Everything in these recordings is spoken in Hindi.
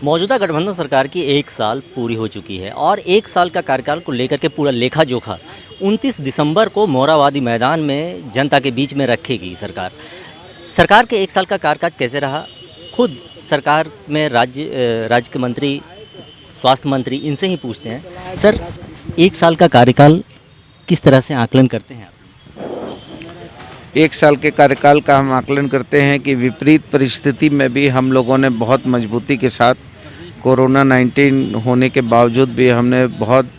मौजूदा गठबंधन सरकार की 1 साल पूरी हो चुकी है और 1 साल का कार्यकाल को लेकर के पूरा लेखा-जोखा 29 दिसंबर को मोरहाबादी मैदान में जनता के बीच में रखेगी सरकार। सरकार के 1 साल का कार्यकाल कैसे रहा? खुद सरकार में राज्य के मंत्री, स्वास्थ्य मंत्री इनसे ही पूछते हैं। सर, 1 साल का कार्यकाल किस तरह से आकलन करते हैं आप? 1 साल के कार्यकाल का हम आकलन करते हैं कि विपरीत परिस्थिति में भी हम लोगों ने बहुत मजबूती के साथ कोरोना 19 होने के बावजूद भी हमने बहुत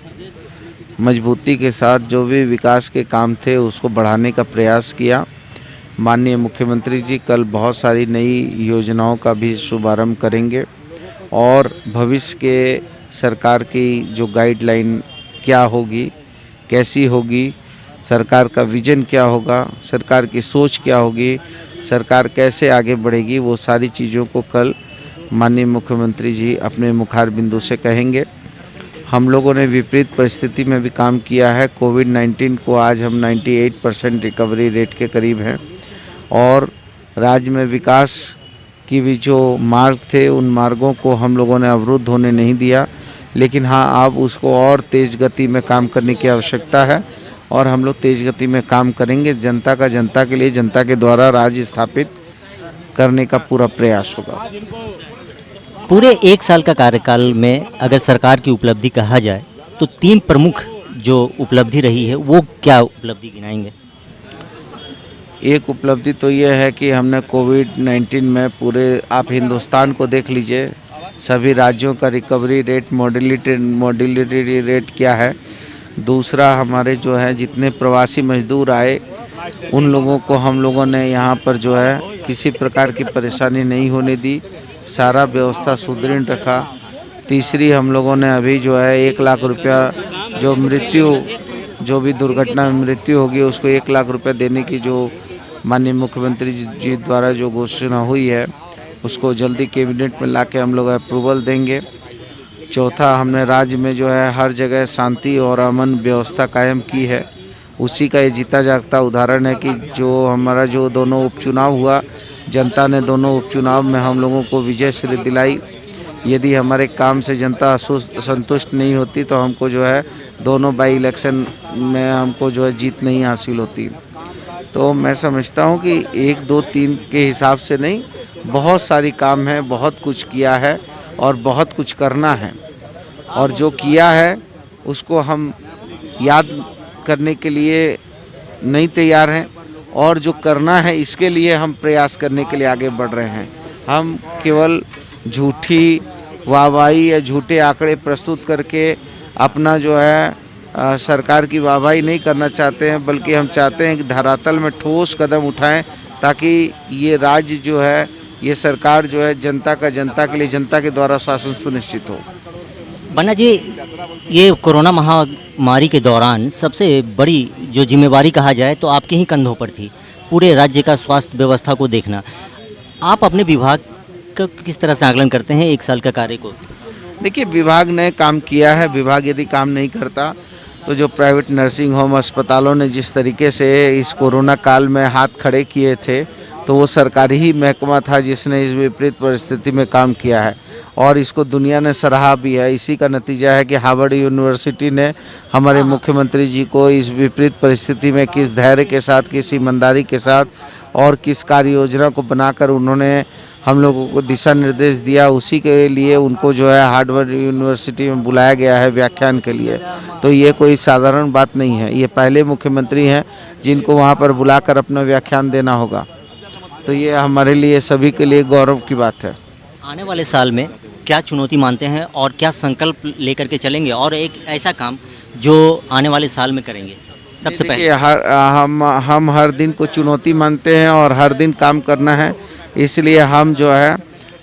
मजबूती के साथ जो भी विकास के काम थे उसको बढ़ाने का प्रयास किया। माननीय मुख्यमंत्री जी कल बहुत सारी नई योजनाओं का भी शुभारंभ करेंगे और भविष्य के सरकार की जो गाइडलाइन क्या होगी, कैसी होगी, सरकार का विजन क्या होगा, सरकार की सोच क्या होगी, सरकार कैसे आगे बढ़ेगी, वो सारी चीज़ों को कल माननीय मुख्यमंत्री जी अपने मुखार बिंदु से कहेंगे। हम लोगों ने विपरीत परिस्थिति में भी काम किया है। कोविड-19 को आज हम 98% रिकवरी रेट के करीब हैं और राज्य में विकास की भी जो मार्ग थे उन मार्गों को हम लोगों ने अवरुद्ध होने नहीं दिया। लेकिन हाँ, अब उसको और तेज़ गति में काम करने की आवश्यकता है और हम लोग तेज़ गति में काम करेंगे। जनता का जनता के लिए, जनता के द्वारा राज्य स्थापित करने का पूरा प्रयास होगा। पूरे 1 साल का कार्यकाल में अगर सरकार की उपलब्धि कहा जाए तो 3 प्रमुख जो उपलब्धि रही है वो क्या उपलब्धि गिनाएंगे? एक उपलब्धि तो ये है कि हमने कोविड-19 में पूरे आप हिंदुस्तान को देख लीजिए, सभी राज्यों का रिकवरी रेट, मोडिलिटी रेट क्या है। दूसरा, हमारे जो है जितने प्रवासी मजदूर आए उन लोगों को हम लोगों ने यहाँ पर जो है किसी प्रकार की परेशानी नहीं होने दी, सारा व्यवस्था सुदृढ़ रखा। तीसरी, हम लोगों ने अभी जो है 1 लाख रुपया जो भी दुर्घटना में मृत्यु होगी उसको 1 लाख रुपया देने की जो माननीय मुख्यमंत्री जी द्वारा जो घोषणा हुई है उसको जल्दी कैबिनेट में लाके हम लोग अप्रूवल देंगे। चौथा, हमने राज्य में जो है हर जगह शांति और अमन व्यवस्था कायम की है। उसी का ये जीता जागता उदाहरण है कि जो हमारा जो दोनों उपचुनाव हुआ, जनता ने दोनों उपचुनाव में हम लोगों को विजय श्री दिलाई। यदि हमारे काम से जनता संतुष्ट नहीं होती तो हमको जो है दोनों बाई इलेक्शन में हमको जो है जीत नहीं हासिल होती। तो मैं समझता हूँ कि 1, 2, 3 के हिसाब से नहीं, बहुत सारी काम है, बहुत कुछ किया है और बहुत कुछ करना है और जो किया है उसको हम याद करने के लिए नहीं तैयार हैं और जो करना है इसके लिए हम प्रयास करने के लिए आगे बढ़ रहे हैं। हम केवल झूठी वाहवाही या झूठे आंकड़े प्रस्तुत करके अपना जो है सरकार की वाहवाही नहीं करना चाहते हैं, बल्कि हम चाहते हैं कि धरातल में ठोस कदम उठाएं ताकि ये राज्य जो है, ये सरकार जो है जनता का जनता के लिए, जनता के द्वारा शासन सुनिश्चित हो। बन्ना जी, ये कोरोना महामारी के दौरान सबसे बड़ी जो जिम्मेवारी कहा जाए तो आपके ही कंधों पर थी, पूरे राज्य का स्वास्थ्य व्यवस्था को देखना। आप अपने विभाग का किस तरह से आकलन करते हैं 1 साल का कार्य को? देखिए, विभाग ने काम किया है। विभाग यदि काम नहीं करता तो जो प्राइवेट नर्सिंग होम अस्पतालों ने जिस तरीके से इस कोरोना काल में हाथ खड़े किए थे तो वो सरकारी ही महकमा था जिसने इस विपरीत परिस्थिति में काम किया है और इसको दुनिया ने सराहा भी है। इसी का नतीजा है कि हार्वर्ड यूनिवर्सिटी ने हमारे मुख्यमंत्री जी को इस विपरीत परिस्थिति में किस धैर्य के साथ, किस ईमानदारी के साथ और किस कार्य योजना को बनाकर उन्होंने हम लोगों को दिशा निर्देश दिया, उसी के लिए उनको जो है हार्वर्ड यूनिवर्सिटी में बुलाया गया है व्याख्यान के लिए। तो ये कोई साधारण बात नहीं है, ये पहले मुख्यमंत्री हैं जिनको वहाँ पर बुलाकर अपना व्याख्यान देना होगा। तो ये हमारे लिए, सभी के लिए गौरव की बात है। आने वाले साल में क्या चुनौती मानते हैं और क्या संकल्प लेकर के चलेंगे और एक ऐसा काम जो आने वाले साल में करेंगे? सबसे पहले हम हर दिन को चुनौती मानते हैं और हर दिन काम करना है, इसलिए हम जो है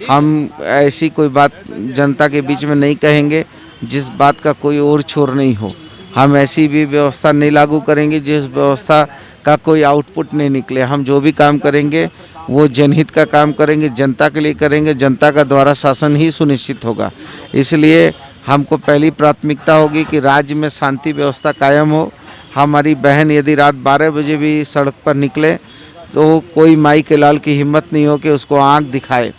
हम ऐसी कोई बात जनता के बीच में नहीं कहेंगे जिस बात का कोई और छोर नहीं हो। हम ऐसी भी व्यवस्था नहीं लागू करेंगे जिस व्यवस्था का कोई आउटपुट नहीं निकले। हम जो भी काम करेंगे वो जनहित का काम करेंगे, जनता के लिए करेंगे, जनता का द्वारा शासन ही सुनिश्चित होगा। इसलिए हमको पहली प्राथमिकता होगी कि राज्य में शांति व्यवस्था कायम हो। हमारी बहन यदि रात 12 बजे भी सड़क पर निकले तो कोई माई के लाल की हिम्मत नहीं हो कि उसको आँख दिखाए।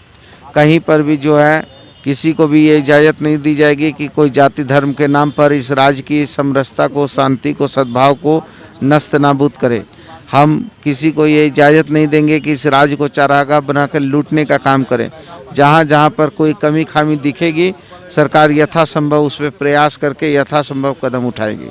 कहीं पर भी जो है किसी को भी ये इजाज़त नहीं दी जाएगी कि कोई जाति धर्म के नाम पर इस राज्य की समरसता को, शांति को, सद्भाव को नस्त नाबूद करे। हम किसी को ये इजाज़त नहीं देंगे कि इस राज्य को चारागाह बनाकर लूटने का काम करें। जहाँ जहाँ पर कोई कमी खामी दिखेगी, सरकार यथासंभव उस पर प्रयास करके यथासंभव कदम उठाएगी।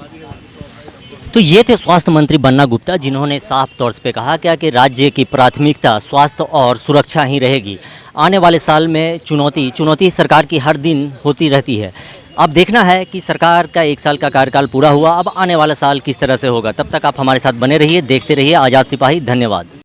तो ये थे स्वास्थ्य मंत्री बन्ना गुप्ता, जिन्होंने साफ तौर पे कहा क्या कि राज्य की प्राथमिकता स्वास्थ्य और सुरक्षा ही रहेगी। आने वाले साल में चुनौती सरकार की हर दिन होती रहती है। अब देखना है कि सरकार का 1 साल का कार्यकाल पूरा हुआ, अब आने वाला साल किस तरह से होगा। तब तक आप हमारे साथ बने रहिए, देखते रहिए आज़ाद सिपाही। धन्यवाद।